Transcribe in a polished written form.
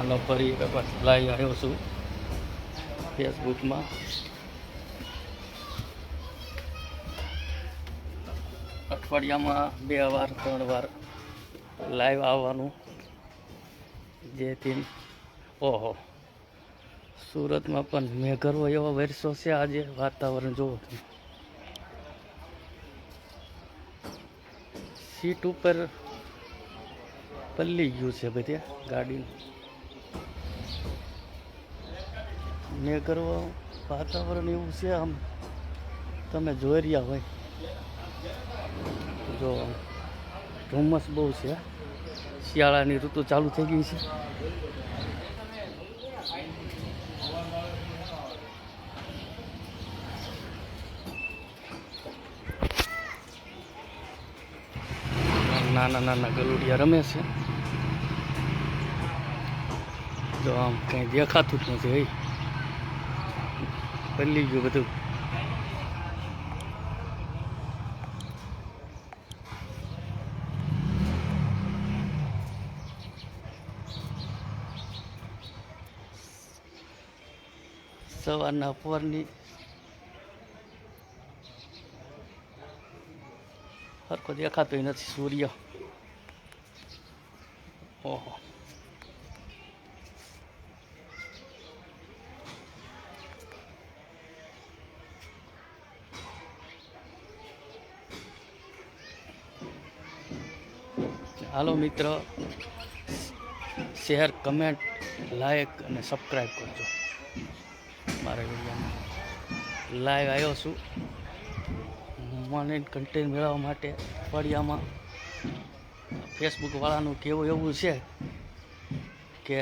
આનો ફરી એક વખત લાઈવ આવ્યો છું ફેસબુકમાં. અઠવાડિયામાં 2 વાર 3 વાર લાઈવ આવવાનું, જેથી ઓહો સુરતમાં પણ મેઘરવો એવો વરસો છે આજે. વાતાવરણ જોવો તમે, સીટ ઉપર પલ્લી ગયું છે બધે ગાડીનું. મેઘરવો વાતાવરણ એવું છે, આમ તમે જોઈ રહ્યા હોય જો ધુમ્મસ બહુ છે. શિયાળાની ઋતુ ચાલુ થઈ ગઈ છે. નાના નાના ગલુડિયા રમે છે. જો આમ કંઈ દેખાતું જ નથી, પલ્લી ગયું બધું. સવારના પોરની સરખો દેખાતો નથી સૂર્ય. ઓહો હાલો મિત્ર, શેર, કમેન્ટ, લાઈક અને સબસ્ક્રાઈબ કરજો મારા વિડીયોમાં. લાઈવ આવ્યો છું મને કન્ટેન્ટ મેળવવા માટે. અઠવાડિયામાં ફેસબુક વાળાનું કેવું એવું છે કે